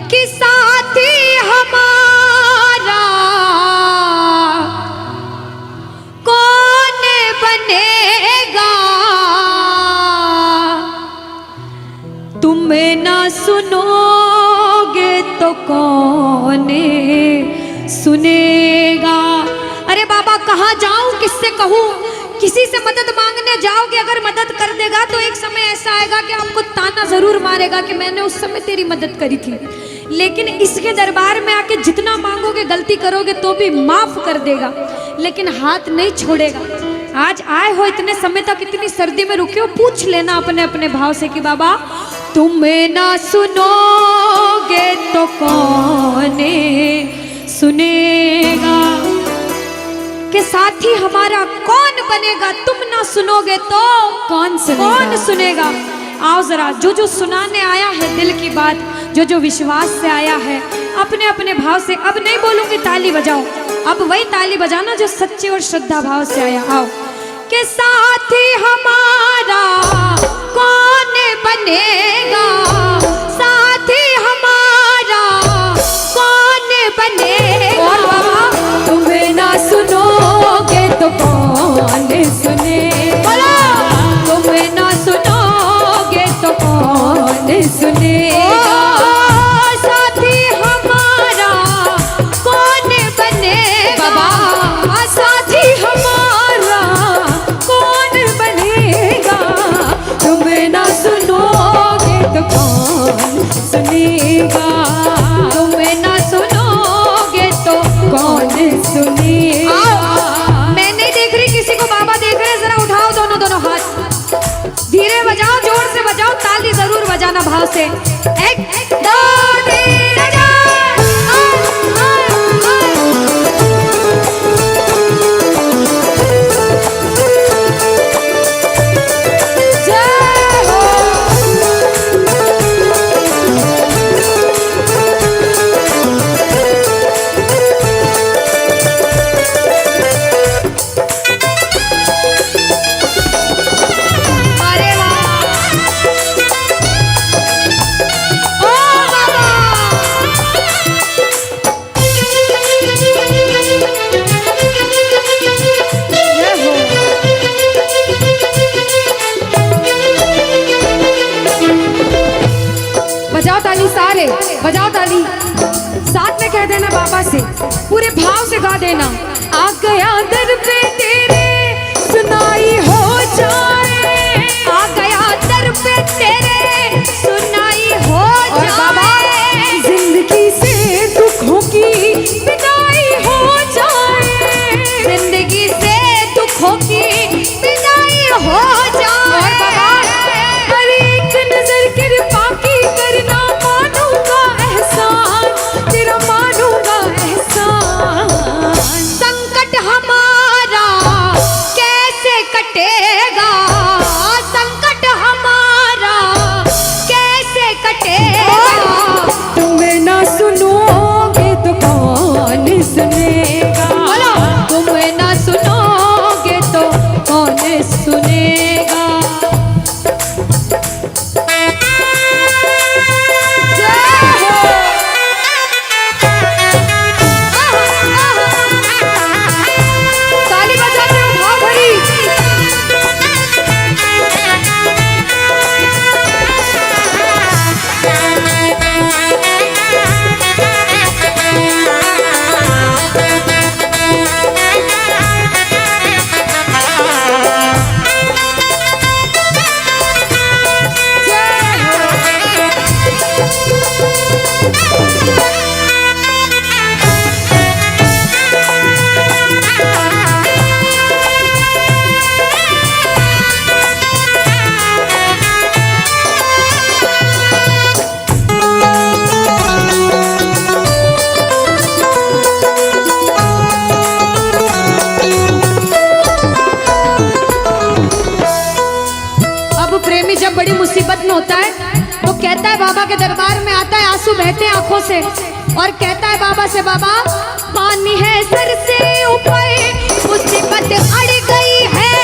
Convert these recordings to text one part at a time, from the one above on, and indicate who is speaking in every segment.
Speaker 1: कि साथी हमारा कौन बनेगा, तुम ना सुनोगे तो कौन सुनेगा। अरे बाबा कहाँ जाऊं, किससे कहूं, किसी से मदद मांगने जाओगे, अगर मदद कर देगा तो एक समय ऐसा आएगा कि आपको ताना जरूर मारेगा कि मैंने उस समय तेरी मदद करी थी। लेकिन इसके दरबार में आके जितना मांगोगे, गलती करोगे तो भी माफ कर देगा, लेकिन हाथ नहीं छोड़ेगा। आज आए हो इतने समय तक, इतनी सर्दी में रुके हो, पूछ लेना अपने अपने भाव से कि बाबा तुम ना सुनोगे तो कौन सुनेगा, कि साथी हमारा कौन बनेगा, तुम ना सुनोगे तो कौन सुनेगा। आओ जरा, जो जो सुनाने आया है दिल की बात, जो जो विश्वास से आया है, अपने अपने भाव से, अब नहीं बोलूंगी ताली बजाओ, अब वही ताली बजाना जो सच्चे और श्रद्धा भाव से आया। आओ कि साथी हमारा कौन बनेगा, साथी हमारा कौन बनेगा, तुम्हें ना सुनोगे तो कौन सुनेगा, तुम्हें ना सुनोगे तो कौन सुनेगा, साथी हमारा कौन बनेगा, साथी हमारा कौन बनेगा, तुम्हें ना सुनोगे तो कौन सुनेगा, तुम्हें ना सुनोगे तो कौन सुनेगा। मैं नहीं देख रही किसी को, बाबा देख रहे, जरा उठाओ दोनों दोनों हाथ, धीरे बजाओ, जोर से बजाओ, ताली जरूर बजाना भाव से। एक दो तीन बजाओ ताली, साथ में कह देना बाबा से, पूरे भाव से गा देना। आ गया दर पे तेरे सुनाई हो जाए, आ गया दर पे तेरे सुनाई हो जाए, जिंदगी से दुखों की विदाई हो जाए, जिंदगी से दुखों की विदाई हो जाए, और बाबा हर एक नजर कृपा की करना, मानूंगा एहसान तेरा, मानूंगा एहसान, संकट हमारा कैसे कटेगा, संकट हमारा कैसे कटेगा, तुम्हें ना सुनोगे तो कौन सुनेगा, तुम्हें ना सुनोगे तो कौन सुनेगा। बड़ी मुसीबत में होता है तो कहता है, बाबा के दरबार में आता है, आंसू बहते हैं आंखों से, और कहता है बाबा से, बाबा पानी है सर से ऊपर, मुसीबत अड़ गई है,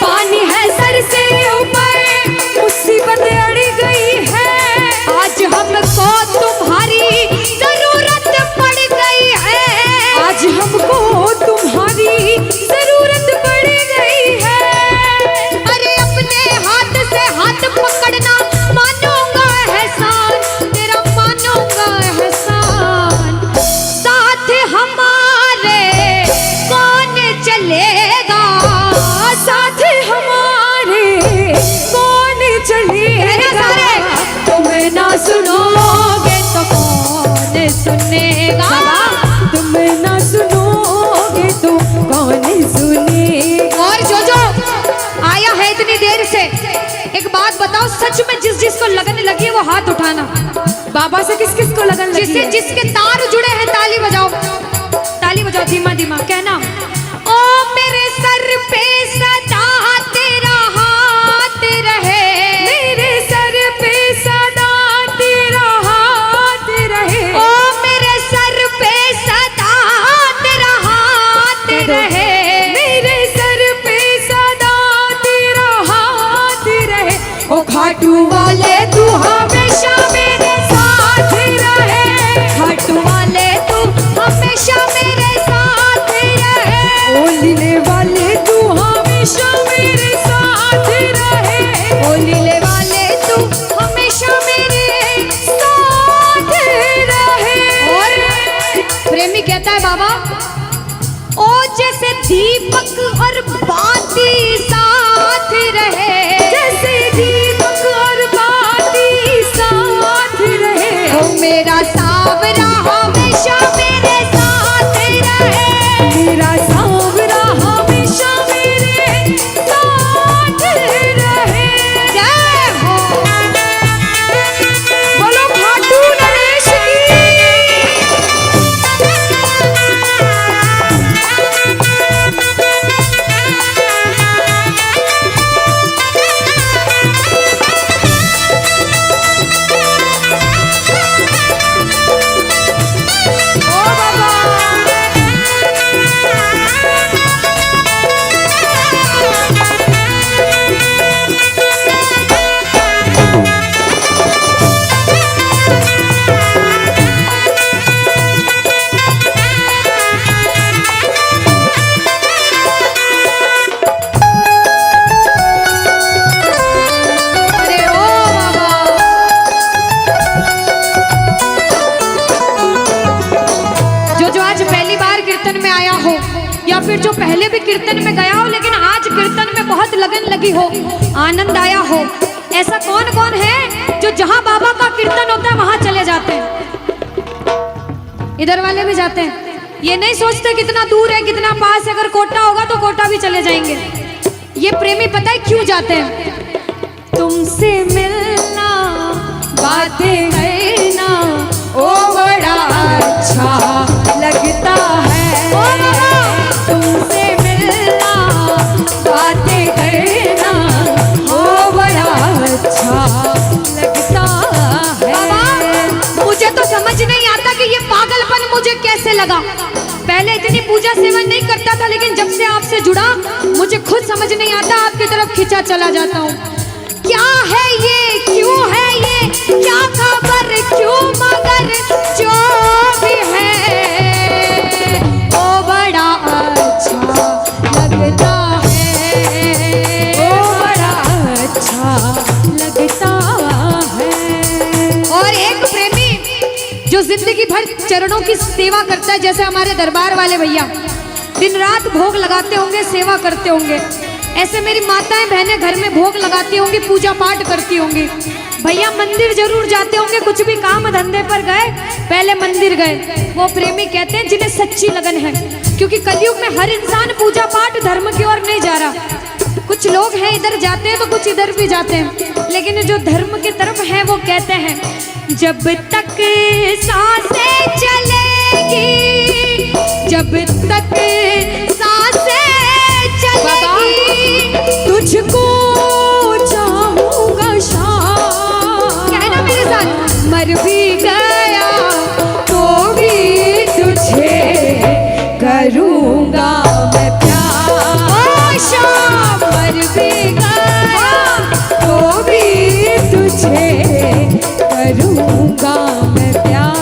Speaker 1: पानी है सर से ऊपर, मुसीबत अड़ गई है, आज हमको तुम्हारी सुनेगा?
Speaker 2: तुम ना सुनोगे तो कौन सुने?
Speaker 1: और जो आया है इतनी देर से, एक बात बताओ, सच में जिस जिसको लगन लगी है वो हाथ उठाना।
Speaker 2: बाबा से किस किस को लगन लगी है?
Speaker 1: जिसके तार जुड़े हैं ताली बजाओ, ताली बजाओ धीमा धीमा, कहना ओ मेरे सर पे सदा तेरा हाथ रहे,
Speaker 2: मेरे सर पे सदा तेरा हाथ रहे।
Speaker 1: ओ मेरे सर पे सदा तेरा हाथ रहे,
Speaker 2: मेरे सर पे सदा तेरा हाथ रहे। ओ खाटू वाले तू हमेशा मेरे साथ रहे,
Speaker 1: खाटू वाले तू हमेशा मेरे साथ रहे,
Speaker 2: ओ लीले वाले तू हमेशा मेरे साथ रहे,
Speaker 1: ओ लीले वाले तू हमेशा मेरे साथ रहे। और प्रेमी कहता है बाबा, ओ जैसे दीपक और बाती साथ रहे,
Speaker 2: जैसे दीपक और बाती साथ रहे।
Speaker 1: ओ मेरा सावरा हमेशा मेरे साथ रहे,
Speaker 2: मेरा सांवरा हमेशा मेरे साथ रहे।
Speaker 1: जय हो।
Speaker 2: बोलो खाटू नरेश की। ओ बाबा।
Speaker 1: अरे ओ बाबा, जो आज पहली बार कीर्तन में आया हो या फिर जो पहले भी कीर्तन में गया हो लेकिन आज कीर्तन में बहुत लगन लगी हो, आनंद आया हो, ऐसा कौन कौन है जो जहां बाबा का कीर्तन होता है वहां चले जाते हैं? इधर वाले भी जाते हैं, ये नहीं सोचते कितना दूर है कितना पास है, अगर कोटा होगा तो कोटा भी चले जाएंगे। ये प्रेमी पता है क्यों जाते हैं?
Speaker 2: तुमसे मिलना बातें करना ओ बड़ा अच्छा लगता है।
Speaker 1: ओ बाबा।
Speaker 2: तुमसे मिलना बातें करना ओ बड़ा अच्छा लगता है।
Speaker 1: बाबा, मुझे तो समझ नहीं आता कि ये पागलपन मुझे कैसे लगा। पहले इतनी पूजा सेवन नहीं करता था, लेकिन जब से आपसे जुड़ा मुझे खुद समझ नहीं आता, आपकी तरफ खिंचा चला जाता हूँ। क्या है ये, क्यों है ये, क्या खबर, क्यों, मगर जो भी है वो बड़ा अच्छा लगता है,
Speaker 2: ओ बड़ा अच्छा लगता है।
Speaker 1: और एक प्रेमी जो जिंदगी भर चरणों की सेवा करता है, जैसे हमारे दरबार वाले भैया दिन रात भोग लगाते होंगे, सेवा करते होंगे, ऐसे मेरी माताएं बहनें घर में भोग लगाती होंगी, पूजा पाठ करती होंगी। भैया मंदिर जरूर जाते होंगे, कुछ भी काम धंधे पर गए पहले मंदिर गए। वो प्रेमी कहते हैं जिन्हें सच्ची लगन है, क्योंकि कलयुग में हर इंसान पूजा पाठ धर्म की ओर नहीं जा रहा। कुछ लोग हैं इधर जाते हैं तो कुछ इधर भी जाते हैं, लेकिन जो धर्म की तरफ है वो कहते हैं जब तक सांसें चलेगी, जब तक सांसें चलेगी,
Speaker 2: तुझको चाहूंगा शाम।
Speaker 1: कहना मेरे साथ,
Speaker 2: मर भी गया तो भी तुझे करूंगा मैं प्यार।
Speaker 1: ओ शाम,
Speaker 2: मर भी गया तो भी तुझे करूंगा मैं प्यार।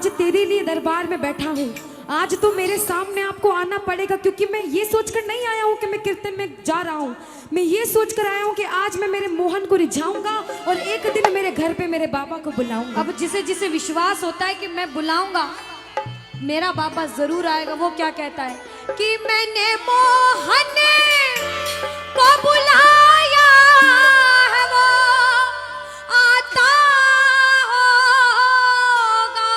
Speaker 2: आज तेरे लिए दरबार में बैठा हूँ। आज तो मेरे सामने आपको आना पड़ेगा, क्योंकि मैं ये सोचकर नहीं आया हूँ कि मैं कीर्तन में जा रहा हूँ। मैं ये सोचकर आया हूँ कि आज मैं मेरे मोहन को रिझाऊंगा और एक दिन मेरे घर पे मेरे बाबा को बुलाऊंगा।
Speaker 1: अब जिसे जिसे विश्वास होता है कि मैं बुलाऊंगा मेरा बाबा जरूर आएगा, वो क्या कहता है कि मैंने मोहन को बुलाया है, वो आता होगा।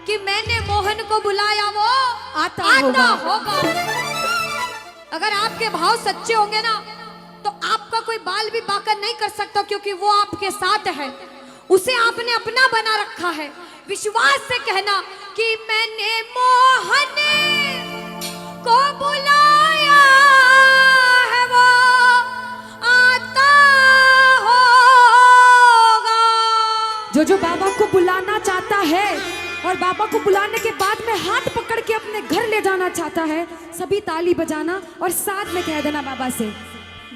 Speaker 1: कि मैंने मोहन को बुलाया, वो आता होगा। अगर आपके भाव सच्चे होंगे ना तो आपका कोई बाल भी बांका नहीं कर सकता, क्योंकि वो आपके साथ है, उसे आपने अपना बना रखा है। विश्वास से कहना कि मैंने मोहन को बुलाया है, वो आता होगा।
Speaker 2: जो बाबा को बुलाना चाहता है और बाबा को बुलाने के बाद में हाथ पकड़ के अपने घर ले जाना चाहता है, सभी ताली बजाना और साथ में कह देना बाबा से,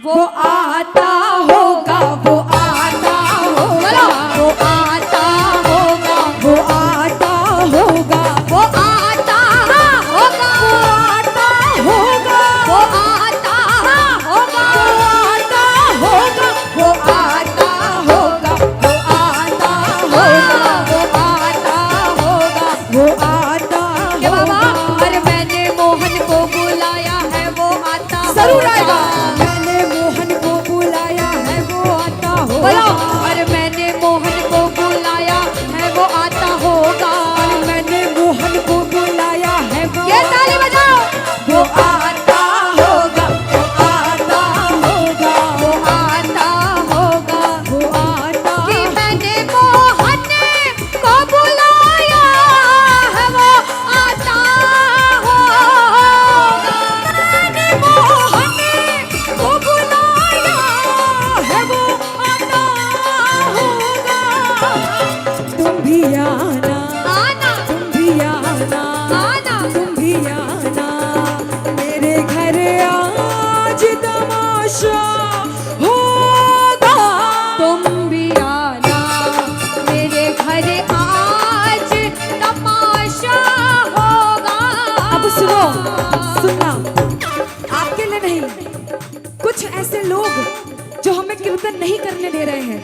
Speaker 2: वो आता होगा, वो आता होगा, वो आता होगा, वो आता होगा,
Speaker 1: वो आता होगा,
Speaker 2: वो आता होगा,
Speaker 1: वो आता होगा,
Speaker 2: वो आता होगा, वो आता होगा, वो आता होगा, वो आता होगा, वो आता
Speaker 1: के बाबा।
Speaker 2: होगा।
Speaker 1: अरे मैंने मोहन को बुलाया है, वो आता
Speaker 2: जरूर
Speaker 1: होगा।
Speaker 2: आएगा। मैंने मोहन को बुलाया है, वो आता होगा।
Speaker 1: बोलो, अरे मैंने मोहन को बुलाया है, वो आता होगा।
Speaker 2: और मैंने मोहन को बुलाया है, वो
Speaker 1: ये ताली बजाओ।
Speaker 2: वो आता होगा, वो आता होगा,
Speaker 1: वो आता होगा।
Speaker 2: वो आता
Speaker 1: कि मैंने मोहन को बुलाया है, वो आता होगा।
Speaker 2: मैंने मोहन को बुलाया है, वो आता होगा। तुम भी आना,
Speaker 1: आना
Speaker 2: तुम भी आना,
Speaker 1: आना
Speaker 2: तुम भी आना मेरे घर, आज तमाशा होगा।
Speaker 1: तुम भी आना मेरे घर, आज तमाशा होगा।
Speaker 2: अब सुनो, सुनना, आपके लिए नहीं, कुछ ऐसे लोग जो हमें कीर्तन नहीं करने दे रहे हैं।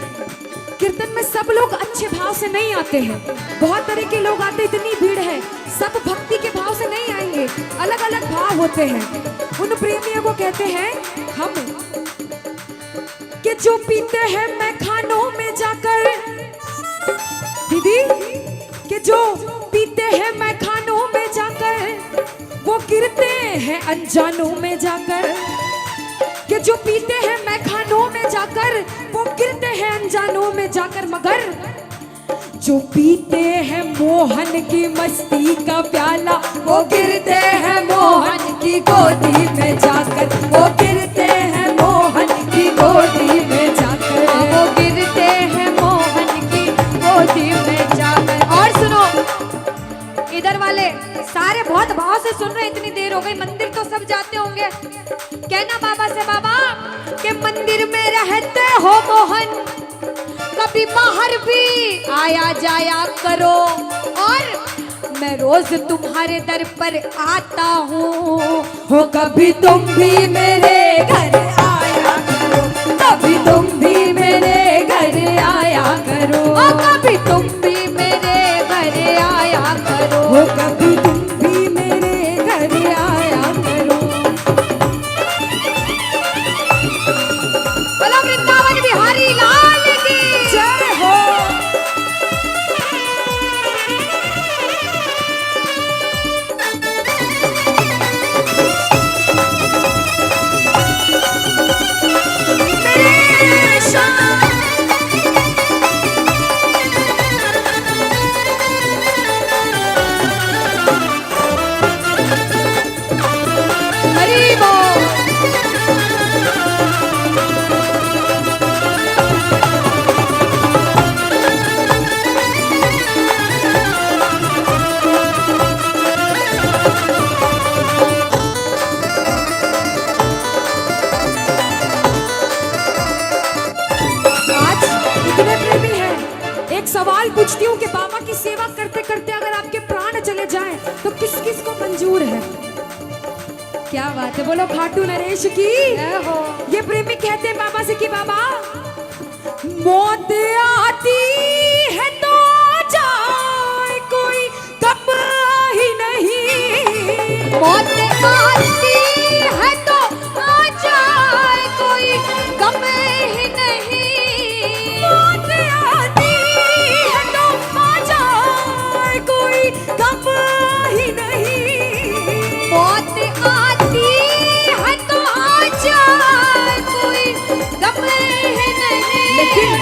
Speaker 2: कीर्तन में सब लोग अच्छे भाव से नहीं आते हैं, बहुत तरह के लोग आते, इतनी भीड़ है, सब भक्ति के भाव से नहीं आएंगे, अलग अलग भाव होते हैं। उन प्रेमियों को कहते हैं हम, कि जो पीते हैं मैखानों में जाकर, दीदी, कि जो पीते हैं मैखानों में जाकर, वो गिरते हैं अनजानों में जाकर। कि जो पीते हैं मैखानों में जाकर, वो गिरते हैं अनजानों में जाकर। मगर जो पीते हैं मोहन की मस्ती का प्याला, वो गिरते हैं मोहन की गोदी में जाकर, वो गिरते हैं मोहन की गोदी में जाकर,
Speaker 1: वो गिरते हैं मोहन की गोदी में जाकर। और सुनो, इधर वाले सारे बहुत भाव से सुन रहे, इतनी देर हो गई, मंदिर तो सब जाते होंगे। कहना बाबा से, बाबा के मंदिर में रहते हो मोहन, कभी बाहर भी आया जाया करो, और मैं रोज तुम्हारे दर पर आता हूँ।
Speaker 2: हो कभी तुम भी मेरे घर आया करो, कभी तुम भी मेरे घर आया करो,
Speaker 1: ओ कभी तुम भी मेरे घर आया करो।
Speaker 2: हो कभी तुम भी मेरे घर आया करो।
Speaker 1: बोलो वृंदावन बिहारी लाल की
Speaker 2: जय हो। सवाल पूछती हूँ कि बाबा की सेवा करते करते अगर आपके प्राण चले जाएं तो किस किस को मंजूर है? क्या बात है, बोलो खाटू नरेश की। ये प्रेमी कहते हैं बाबा से कि बाबा मौत आती है तो आ जाए कोई गम ही नहीं,
Speaker 1: मौत आती है तो आ जाए कोई गम ही नहीं,
Speaker 2: मौत आती है तो आ जाए कोई गम ही नहीं,
Speaker 1: मौत आती है तो आ जाए कोई गम ही नहीं।
Speaker 2: लेकिन